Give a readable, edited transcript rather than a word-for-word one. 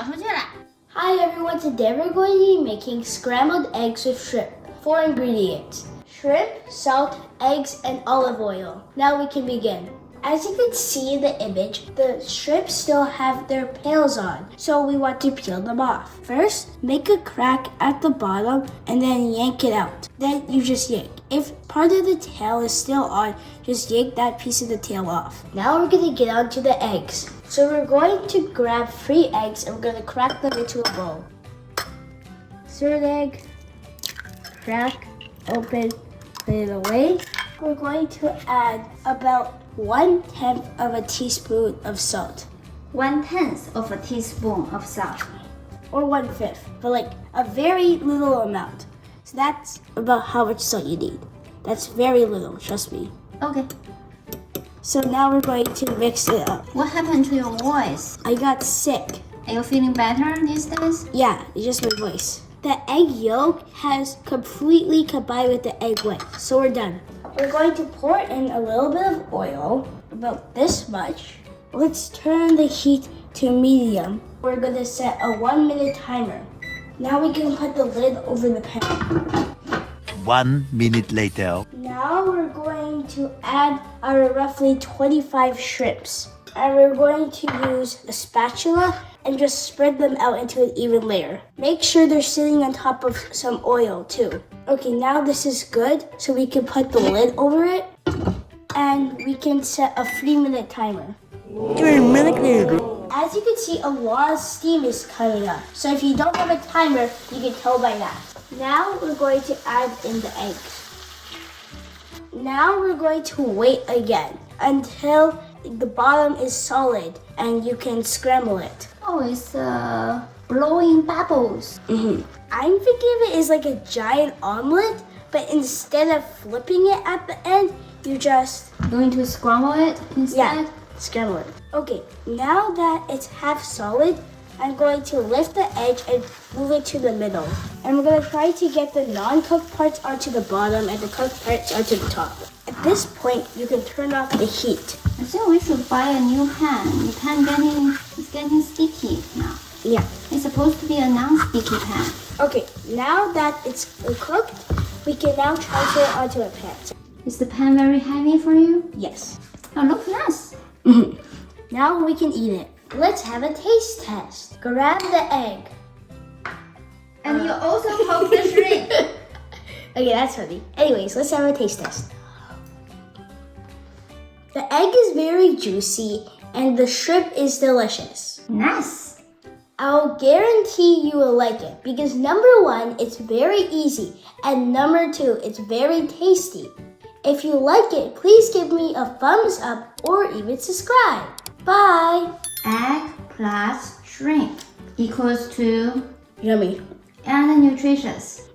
出去了。 Hi everyone, today we're going to be making scrambled eggs with shrimp. 4 ingredients: shrimp, salt, eggs, and olive oil. Now we can begin. As you can see in the image, the shrimp still have their pails on, so we want to peel them off. First, make a crack at the bottom and then yank it out. Then you just yank. If part of the tail is still on, just yank that piece of the tail off. Now we're going to get on to the eggs. So we're going to grab 3 eggs and we're going to crack them into a bowl. Third egg, crack, open, put it away. We're going to add about 1/10 of a teaspoon of salt. 1/10 of a teaspoon of salt. Or 1/5, but like a very little amount. So that's about how much salt you need. That's very little, trust me. Okay. So now we're going to mix it up. What happened to your voice? I got sick. Are you feeling better these days? Yeah, it's just my voice. The egg yolk has completely combined with the egg white, so we're done. We're going to pour in a little bit of oil, about this much. Let's turn the heat to medium. We're going to set a 1-minute timer. Now we can put the lid over the pan. 1 minute later. Now we're going to add our roughly 25 shrimps. And we're going to use a spatula and just spread them out into an even layer. Make sure they're sitting on top of some oil too. Okay, now this is good, so we can put the lid over it and we can set a 3-minute timer. 3 minutes. As you can see, a lot of steam is coming up. So if you don't have a timer, you can tell by that. Now we're going to add in the eggs. Now we're going to wait again until the bottom is solid and you can scramble it. Oh, it's blowing bubbles. I'm thinking of it as like a giant omelet, but instead of flipping it at the end, you just... Going to scramble it instead? Yeah, scramble it. Okay, now that it's half solid, I'm going to lift the edge and move it to the middle. And we're going to try to get the non-cooked parts onto the bottom and the cooked parts onto the top. At this point, you can turn off the heat. I think we should buy a new pan. The pan is getting sticky now. Yeah. It's supposed to be a non-sticky pan. Okay, now that it's cooked, we can now transfer it onto a pan. Is the pan very heavy for you? Yes. Oh, looks nice. Now we can eat it. Let's have a taste test. Grab the egg. And you also poke the shrimp. Okay, that's funny. Anyways, let's have a taste test. The egg is very juicy and the shrimp is delicious. Nice. I'll guarantee you will like it because number 1, it's very easy, and number 2, it's very tasty. If you like it, please give me a thumbs up or even subscribe. Bye! Egg plus shrimp equals to Yummy. and nutritious.